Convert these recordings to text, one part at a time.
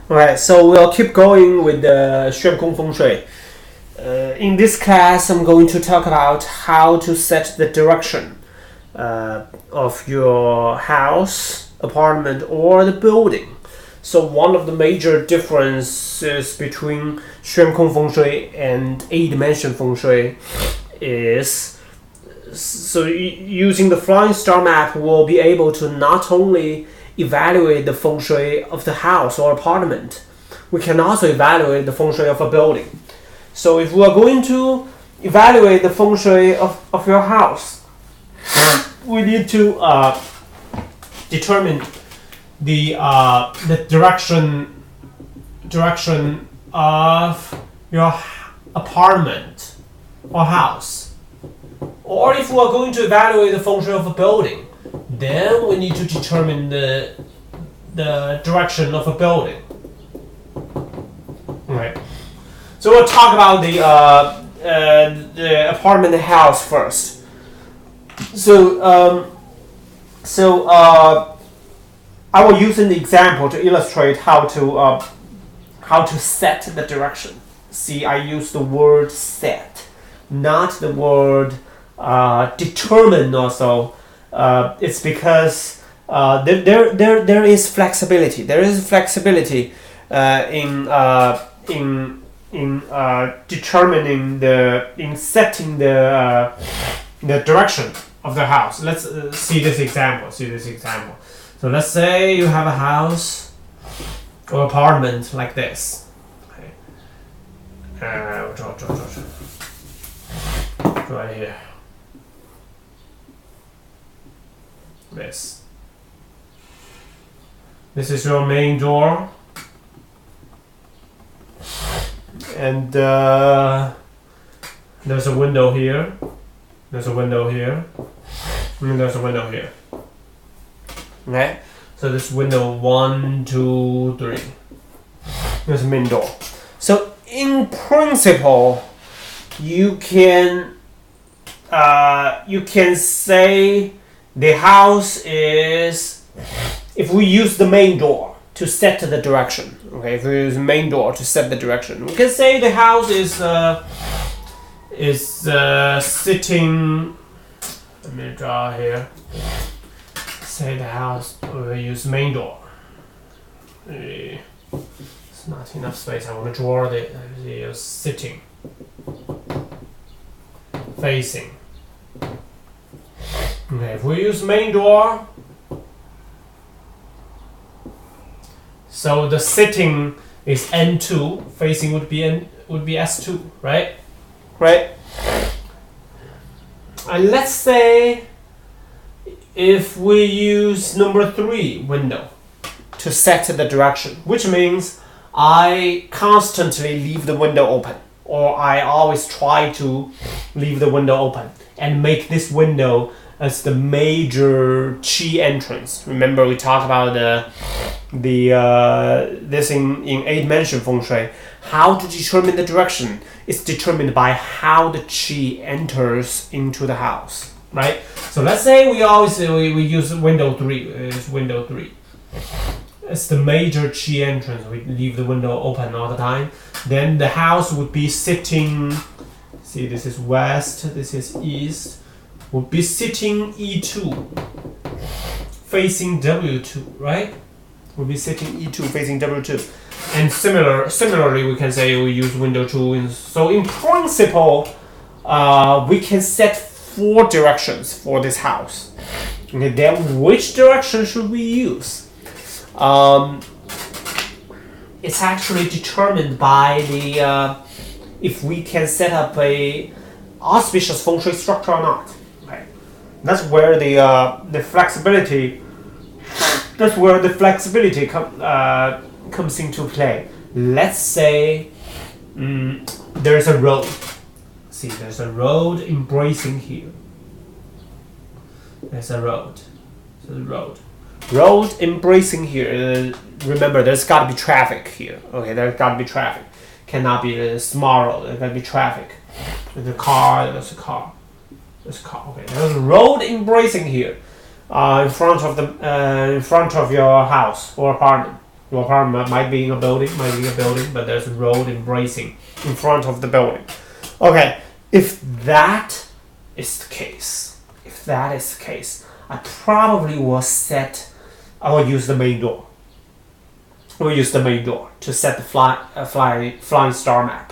Alright, so we'll keep going with the 玄空风水. In this class, I'm going to talk about how to set the direction of your house, apartment, or the building. So one of the major differences between 玄空风水 and 8-dimension feng shui is using the flying star map, we'll be able to not only evaluate the feng shui of the house or apartment, we can also evaluate the feng shui of a building. So if we are going to evaluate the feng shui of your house, we need to determine the direction of your apartment or house. Or if we are going to evaluate the feng shui of a building, then we need to determine the direction of a building. Right. So we'll talk about the apartment and house first. I will use an example to illustrate how to set the direction. See, I use the word set, not the word determine. Also, it's because there is flexibility. There is flexibility in determining in setting the direction of the house. Let's see this example. So let's say you have a house or apartment like this. Okay. Right here. This is your main door, and there's a window here, there's a window here, and there's a window here. Okay, so this window 1, 2, 3. There's a main door. So in principle, you can say the house is, if we use the main door to set the direction, okay, if we use the main door to set the direction, we can say the house is sitting, let me draw here, say the house, we use main door. It's not enough space, I want to draw the sitting, facing. Okay, if we use main door, so the sitting is N2, facing would be S2, right? Right. And let's say if we use number 3 window to set the direction, which means I constantly leave the window open, or I always try to leave the window open and make this window as the major chi entrance. Remember, we talked about this in 8-dimension feng shui. How to determine the direction is determined by how the chi enters into the house, right? So let's say we use window 3. It's window 3. It's the major chi entrance. We leave the window open all the time. Then the house would be sitting. See, this is west. This is east. Would be sitting E2, facing W2, right? Would be sitting E2, facing W2. And similarly, we can say we use window 2. So in principle, we can set 4 directions for this house. Okay, then which direction should we use? It's actually determined by if we can set up a auspicious feng shui structure or not. That's where the flexibility. That's where the flexibility comes into play. Let's say there's a road. See, there's a road embracing here. There's a road. So the road embracing here. Remember, there's got to be traffic here. Okay, there's got to be traffic. Cannot be a small road. There's got to be traffic. There's a car. There's a car. Okay, there's a road embracing here, in front of your house or apartment. Your apartment might be in a building, but there's a road embracing in front of the building. Okay, if that is the case, I probably will I will use the main door. We'll use the main door to set the flying star map.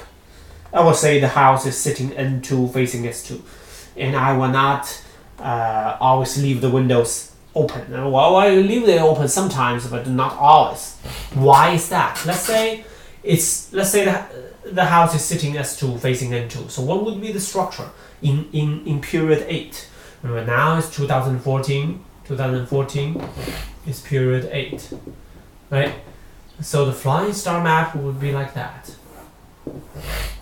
I will say the house is sitting N2 facing S2, and I will not always leave the windows open. Well, I leave them open sometimes, but not always. Why is that? Let's say the house is sitting S2 facing N2. So what would be the structure in period 8? Remember, now it's 2014. 2014 is period 8, right? So the flying star map would be like that.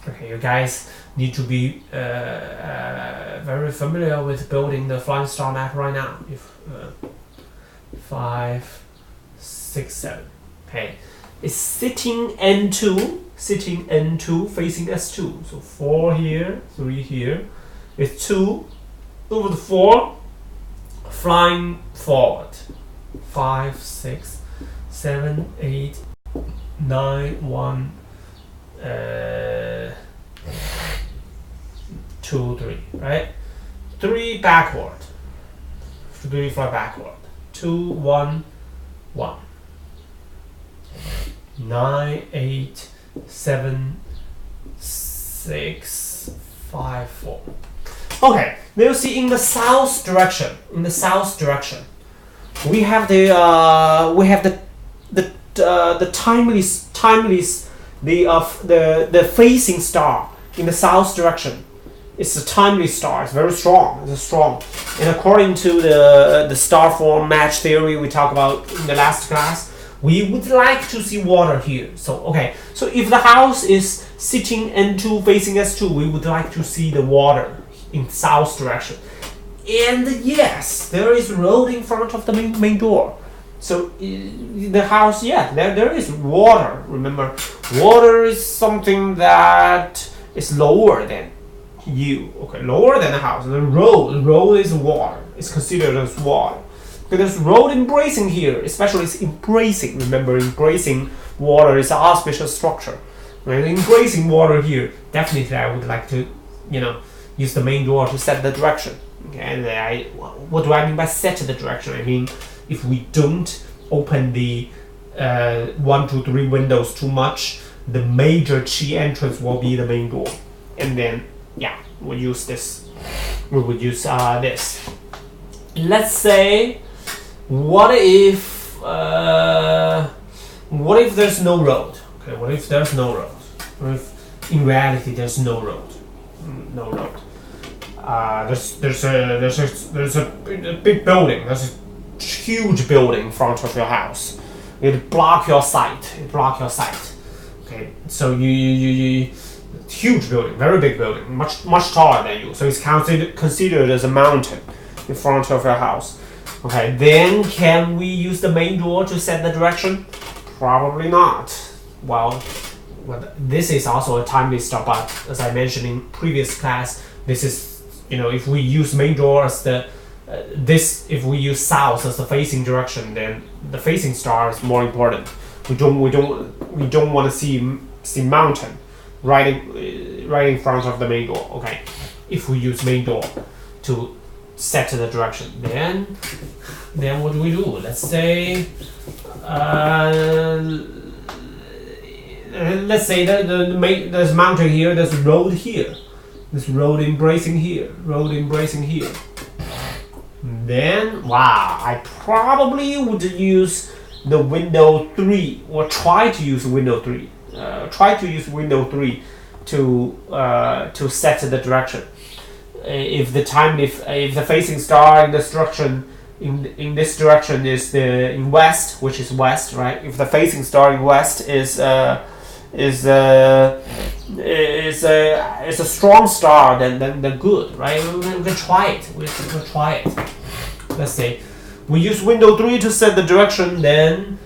Okay, you guys need to be very familiar with building the flying star map right now. If 5, 6, 7. Okay, it's sitting N2 facing S2. So 4 here, 3 here. It's 2 over the 4, flying forward. 5, 6, 7, 8, 9, 1, 2, 3, right? 3 backward. 3 fly backward. 2, 1, 1. 9, 8, 7, 6, 5, 4. Okay, now you see in the south direction. We have the facing star in the south direction. It's a timely star. It's very strong. It's strong. And according to the star form match theory we talked about in the last class, we would like to see water here. So okay. So if the house is sitting N2 facing S2, we would like to see the water in south direction. And yes, there is road in front of the main door. So the house, yeah, there is water. Remember, water is something that is lower than you. Okay, lower than the house. The road is water. It's considered as water. But there's road embracing here, especially it's embracing. Remember, embracing water is an auspicious structure. Right? Embracing water here, definitely I would like to, use the main door to set the direction. Okay, and what do I mean by set the direction? I mean, if we don't open the 1, 2, 3 windows too much, the major chi entrance will be the main door. And then, yeah, we'll use this. We would use this. Let's say, what if there's no road? Okay, what if there's no road? What if in reality there's no road? No road. There's a big building. There's a huge building in front of your house. It block your sight. Okay, so you huge building, very big building, much taller than you. So it's considered as a mountain in front of your house. Okay, then can we use the main door to set the direction? Probably not. Well, this is also a timely star, but as I mentioned in previous class, this is, if we use main door as if we use south as the facing direction, then the facing star is more important. We don't want to see mountain right in front of the main door. Okay, if we use main door to set the direction, then what do we do? Let's say there's mountain here, there's road here, there's road embracing here. Then, wow, I probably would use the window 3, or try to use window 3. To set the direction. If the facing star in this direction is in west, which is west, right? If the facing star in west is a strong star, then good, right? We can try it. We can try it. Let's say we use window 3 to set the direction. Then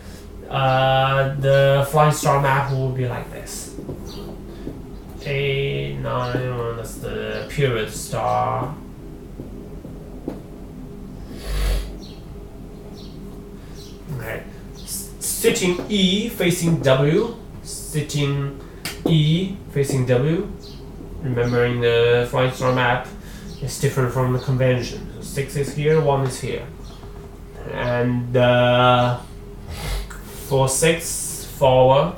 the flying star map will be like this. A9, that's the period star. Okay. sitting E facing W, sitting E facing W. Remember, in the flying star map, it's different from the convention. So 6 is here, 1 is here, and for 6 forward,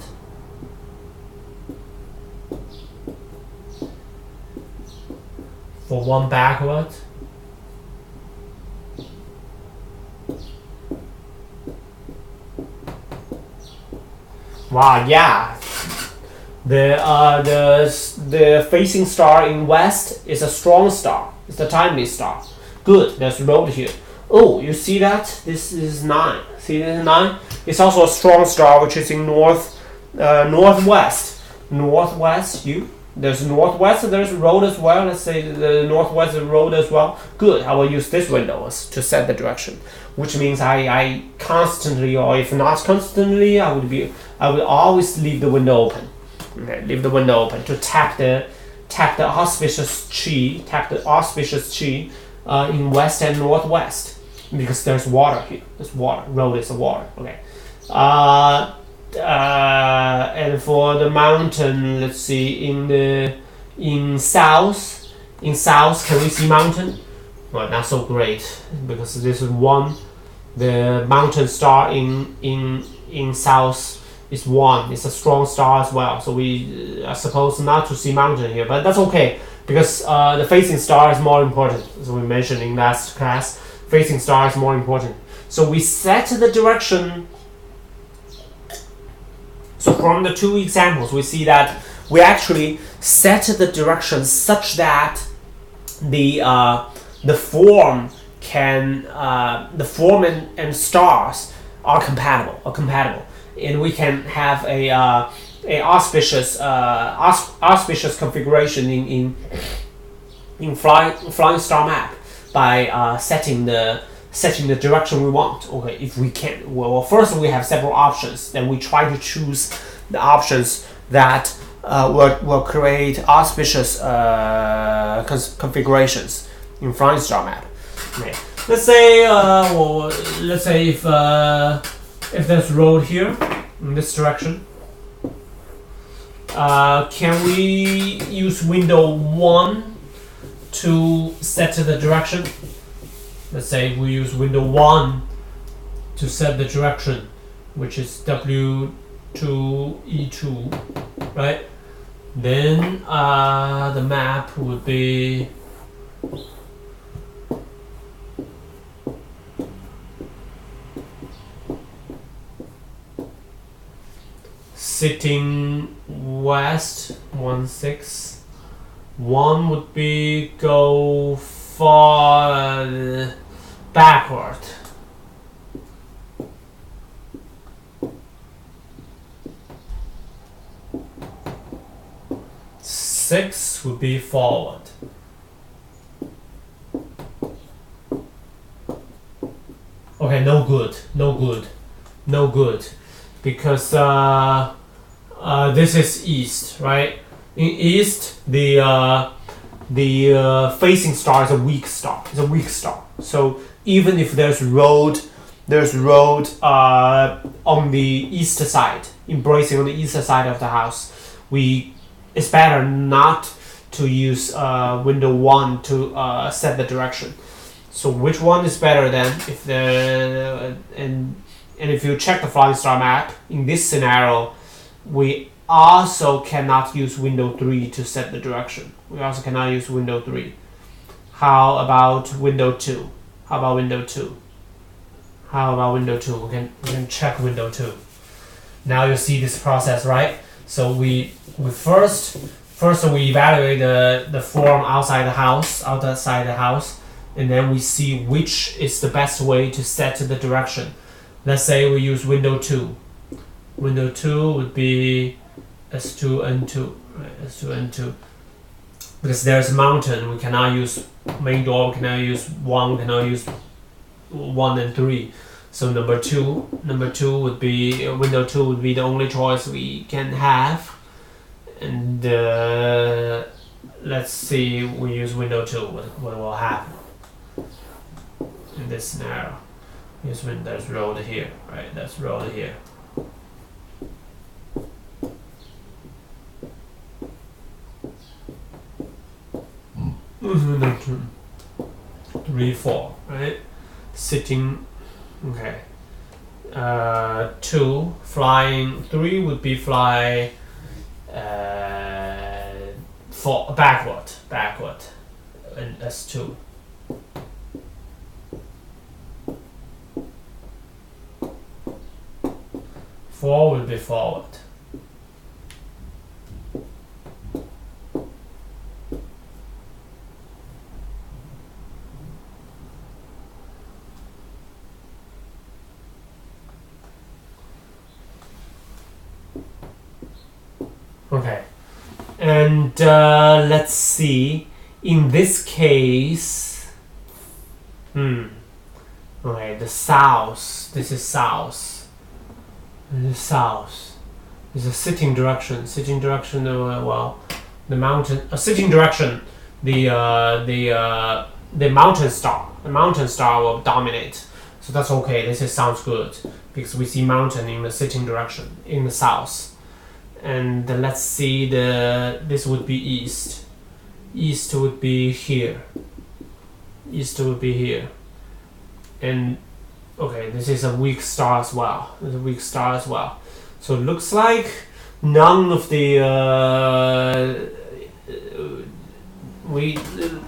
for 1 backward. Wow, yeah. The facing star in west is a strong star. It's the timely star. Good. There's road here. Oh, you see that? This is 9. See this 9? It's also a strong star, which is in northwest. Northwest. There's northwest. There's road as well. Let's say the northwest road as well. Good. I will use this window to set the direction, which means I constantly, or if not constantly, I would always leave the window open. Okay, leave the window open to tap the auspicious chi, in west and northwest, because there's water here. There's water. Road is a water. Okay. And for the mountain, let's see, in south, can we see mountain? Well, not so great, because this is 1. The mountain star in south is 1. It's a strong star as well, so we are supposed not to see mountain here, but that's okay, because the facing star is more important. As we mentioned in last class, facing star is more important. So we set the direction. So from the 2 examples, we see that we actually set the direction such that the form and stars are compatible, and we can have a auspicious configuration in flying star map by setting the direction we want. Okay, if we can. Well, first we have several options. Then we try to choose the options that will create auspicious configurations in flying star map. Okay. Let's say if there's road here in this direction, can we use window 1 to set the direction? Let's say we use window 1 to set the direction, which is W2, E2, right? Then the map would be sitting west, 1, 6. 1 would be go far backward. 6 would be forward. Okay, no good, because this is east, right? In east, the facing star is a weak star. It's a weak star. So even if there's road on the east side, embracing on the east side of the house, it's better not to use window 1 to set the direction. So which one is better then? And if you check the flying star map in this scenario, we also cannot use window 3 to set the direction. We also cannot use window 3. How about window 2? How about window 2? We can check window 2. Now you see this process, right? So we first we evaluate the form outside the house, and then we see which is the best way to set the direction. Let's say we use window 2. Window 2 would be S2, N2, right? S2, N2. Because there's a mountain, we cannot use main door, we cannot use 1, we cannot use 1 and 3. So number two would be window 2 would be the only choice we can have. And let's see, we use window 2. What will happen in this scenario? There's road here, right? That's road here. 3, 4, right? Sitting, okay. 2, flying. 3 would be fly 4, backward, and that's 2. Four will be forward. Okay, and let's see. In this case, okay, the south. This is south. The south is a sitting direction. Sitting direction. Well, the mountain. Sitting direction. The mountain star. The mountain star will dominate. So that's okay. This sounds good because we see mountain in the sitting direction in the south. And let's see, this would be east. East would be here. East would be here. And okay, this is a weak star as well. It's a weak star as well. So it looks like none of the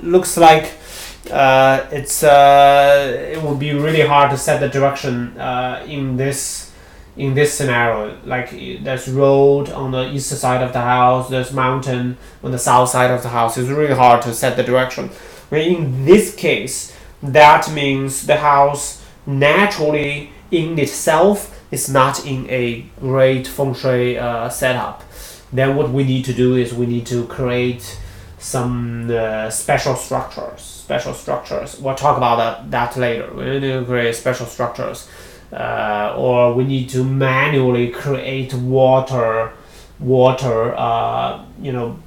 looks like it would be really hard to set the direction in this scenario. Like there's road on the east side of the house, there's mountain on the south side of the house. It's really hard to set the direction. But in this case, that means the house naturally in itself is not in a great feng shui setup. Then what we need to do is we need to create some special structures. We'll talk about that later. We need to create special structures. Or we need to manually create water,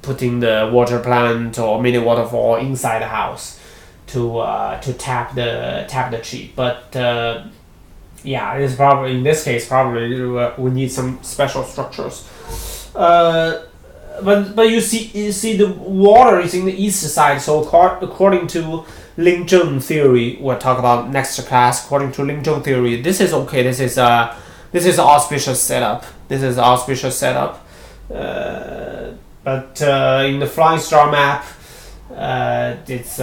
putting the water plant or mini waterfall inside the house to tap the chi. But yeah, it is probably in this case we need some special structures. But you see the water is in the east side. So according to Ling Zheng theory, we'll talk about next class. According to Ling Zheng theory, this is okay. This is auspicious setup. But in the flying star map, it's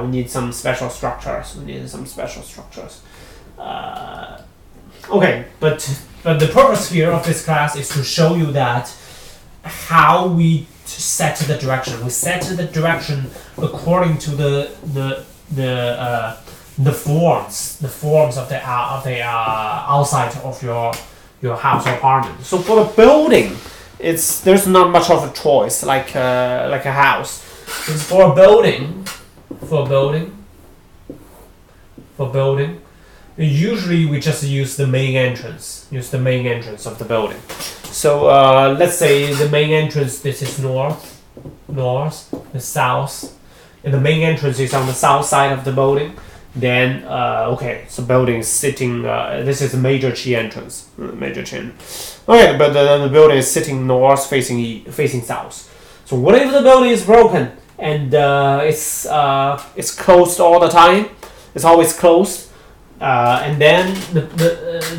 we need some special structures. Okay, but the purpose here of this class is to show you that how we set the direction. We set the direction according to the forms of the outside of your house or apartment. So for the building, there's not much of a choice like a house. It's for building. Usually we just use the main entrance. Of the building. So let's say the main entrance, this is north, the south, and the main entrance is on the south side of the building. Then okay, so building is sitting. This is a major chi entrance. Okay, but the building is sitting north, facing south. So what if the building is broken and it's closed all the time? It's always closed. And then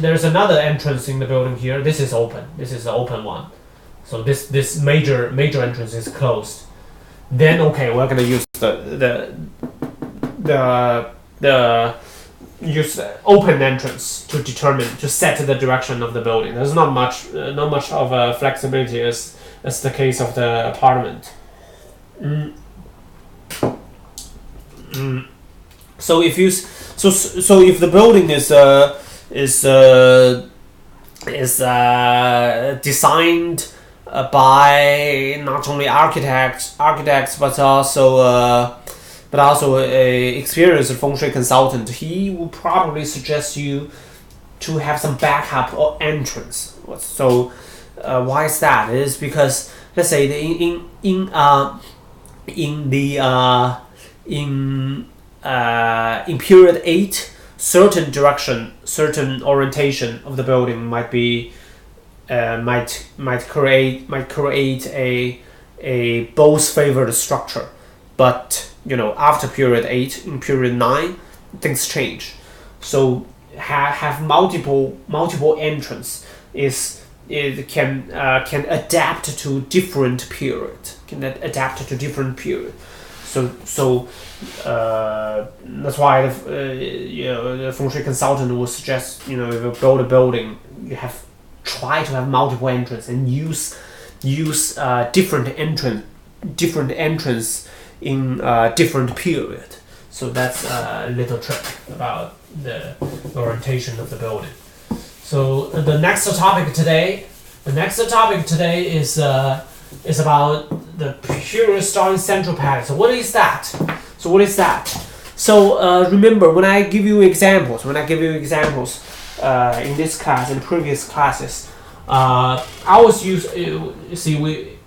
there's another entrance in the building here. This is open. This is the open one. So this major entrance is closed. Then okay, we're gonna use use the open entrance to set the direction of the building. There's not much of a flexibility as the case of the apartment. So if you so if the building is designed by not only architects but also a experienced feng shui consultant, he will probably suggest you to have some backup or entrance. So why is that? It is because let's say in period 8, certain direction, certain orientation of the building might create a both favored structure. but after period 8, in period 9, things change. So have multiple entrance it can adapt to different period. So that's why the feng shui consultant will suggest, if you build a building, you try to have multiple entrance and use different entrance in different period. So that's a little trick about the orientation of the building. So the next topic today is about the pure star in central palace. So what is that? So remember, when I give you examples in this class and previous classes, I always use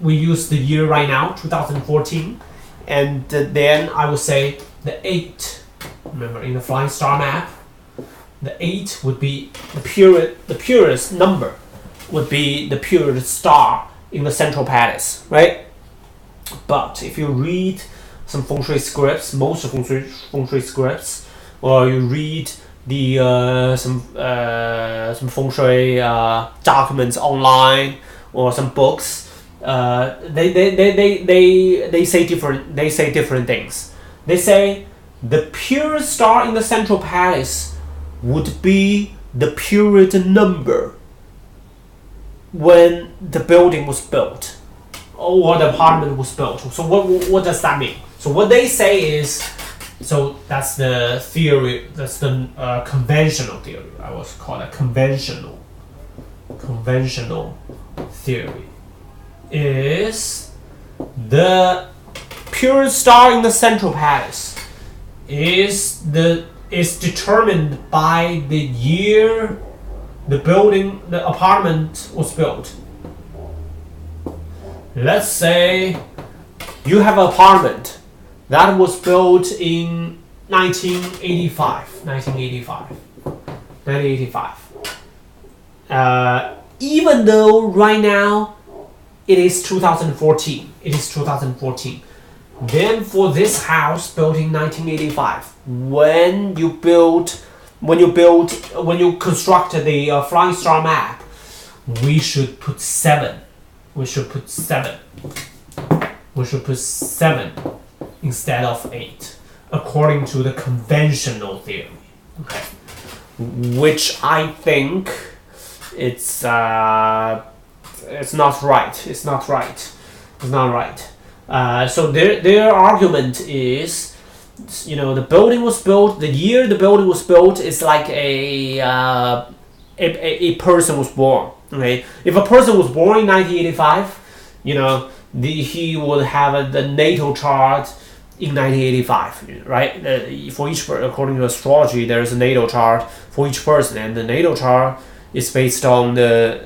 we use the year right now, 2014, and then I will say the 8. Remember, in the flying star map, the 8 would be the purest number would be the purest star in the central palace, right? But if you read some feng shui scripts, most feng shui scripts, or you read the some feng shui documents online or some books, they say different things. They say the purest star in the central palace would be the period number when the building was built or the apartment was built. So what does that mean? So what they say is, so that's the theory, that's the conventional theory. I was called a conventional theory, is the purest star in the central palace is determined by the year the apartment was built. Let's say you have an apartment that was built in 1985. Even though right now it is 2014. Then for this house built in 1985, when you constructed the flying star map, we should put 7. We should put 7 instead of 8, according to the conventional theory. Okay, which I think it's not right. So their argument is, the building was built. The year the building was built is like a person was born. Okay, if a person was born in 1985, he would have the natal chart in 1985, right? For each, according to astrology, there is a natal chart for each person, and the natal chart is based on the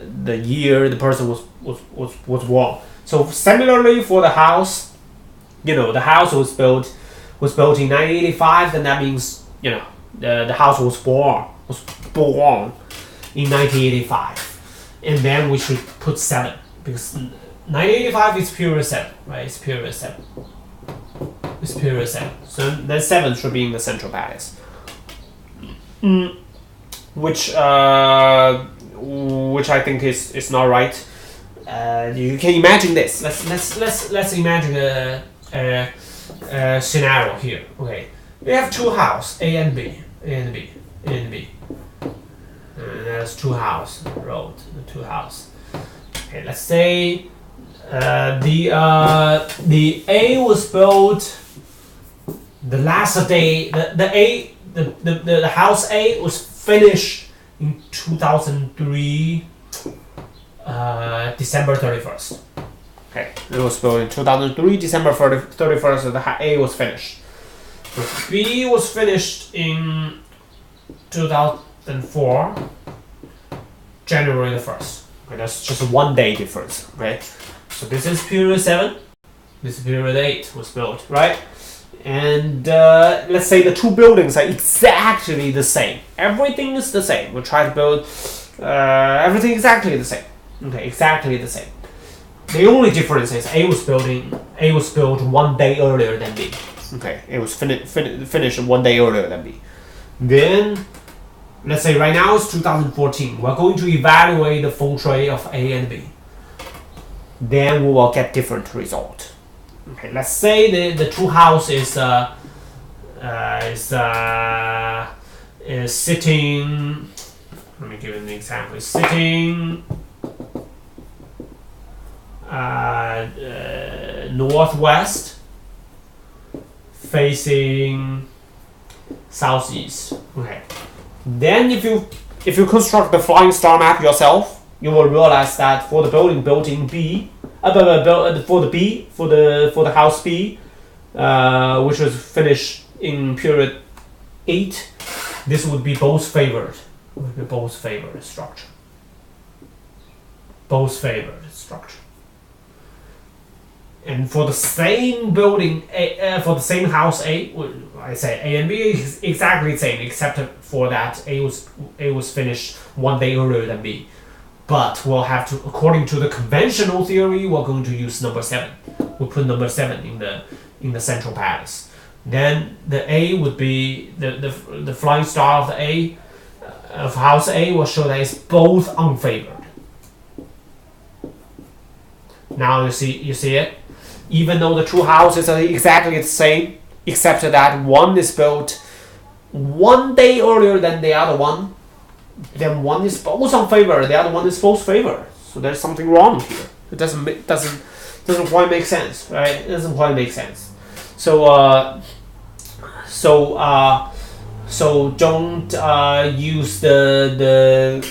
year the person was born. So similarly for the house, the house was built in 1985, then that means the house was born in 1985, and then we should put 7, because 1985 is period 7, right? It's period 7. So then 7 should be in the central palace, which I think is not right. You can imagine this. Let's imagine a scenario here. Okay, we have two houses, A and B. There's two houses, road, the two houses. Okay, let's say the A was built the last day. The house A was finished in 2003. December 31st. Okay, it was built in 2003, December 31st, so the A was finished. So B was finished in 2004, January the 1st. Okay, that's just a 1 day difference. Okay, so this is period 7, this is period 8 was built, right? And let's say the two buildings are exactly the same. Everything is the same. We'll try to build everything exactly the same. Okay, exactly the same. The only difference is A was built 1 day earlier than B. Okay, it was finished 1 day earlier than B. Then, let's say right now it's 2014. We're going to evaluate the feng shui of A and B. Then we will get different result. Okay, let's say the two house is sitting. Let me give you an example. It's sitting northwest, facing southeast. Okay. Then if you construct the flying star map yourself, you will realize that for the building built in B, for the house B, which was finished in period 8, this would be both favored. Both favored structure. Both favored structure. And for the same building, for the same house A, I say A and B is exactly the same, except for that A was finished 1 day earlier than B. But we'll have to, according to the conventional theory, we're going to use number 7. We'll put number 7 in the central palace. Then the A would be the flying star of the A of house A will show that it's both unfavored. Now you see it. Even though the two houses are exactly the same, except that one is built 1 day earlier than the other one, then one is both unfavored, the other one is both favored. So there's something wrong here. It doesn't quite make sense, right? It doesn't quite make sense. So don't use the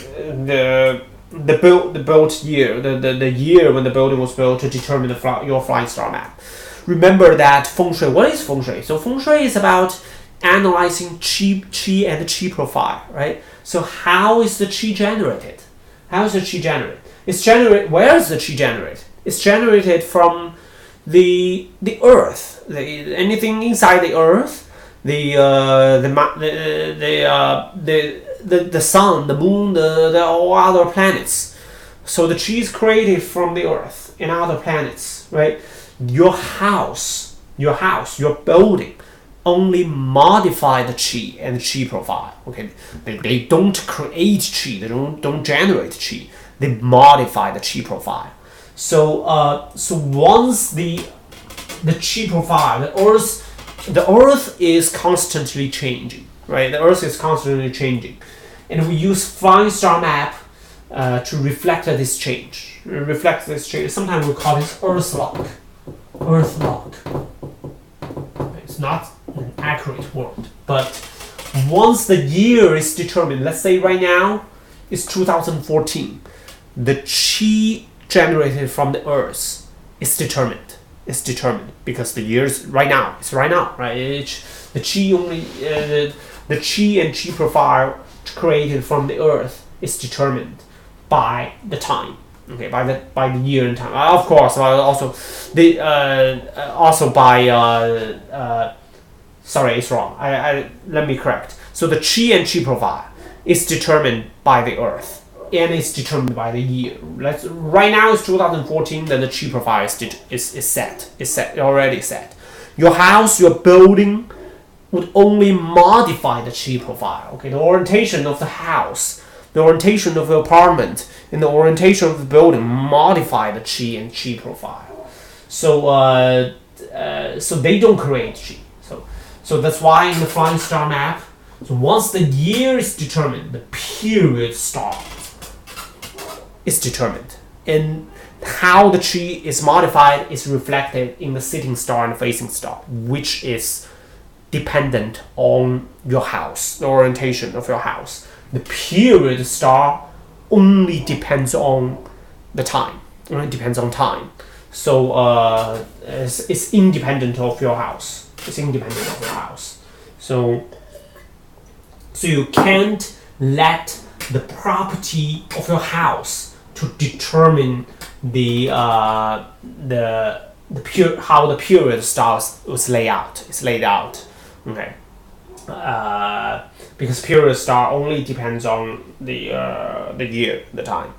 built year, the year when the building was built to determine your flying star map. Remember that feng shui. What is feng shui? So feng shui is about analyzing qi and qi profile, right? So how is the qi generated? How is the qi generated? Where is the qi generated? It's generated from the earth. Anything inside the earth, the sun, the moon, all other planets. So the qi is created from the earth and other planets, right? Your house, your building, only modify the qi and qi profile. Okay, they don't create qi, they don't generate qi. They modify the qi profile. So once the qi profile, the earth is constantly changing, right? The earth is constantly changing, and we use flying star map to reflect this change. Sometimes we call this earth lock. Earth lock. It's not an accurate word, but once the year is determined, let's say right now it's 2014, the qi generated from the earth is determined. It's determined because the year is right now. It's right now, right? The qi only the qi and qi profile created from the earth is determined by the time. Okay, by the year and time. Of course, also by sorry, it's wrong. Let me correct. So the qi and qi profile is determined by the earth, and it's determined by the year. Right now it's 2014. Then the qi profile is already set. Your house, your building, would only modify the qi profile. Okay, the orientation of the house, the orientation of the apartment, and the orientation of the building modify the qi and qi profile. So they don't create qi. So that's why in the flying star map, so once the year is determined, the period star is determined, and how the qi is modified is reflected in the sitting star and the facing star, which is dependent on your house, the orientation of your house. The period star only depends on the time. It depends on time. So it's independent of your house. It's independent of your house. So you can't let the property of your house to determine how the period star was laid out. It's laid out. Okay. Because period star only depends on the year, the time.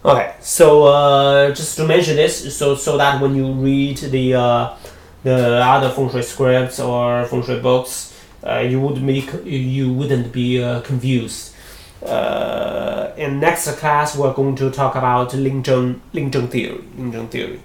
Okay, so just to mention this, so that when you read the other feng shui scripts or feng shui books, you wouldn't be confused. In next class, we're going to talk about Ling Zheng theory.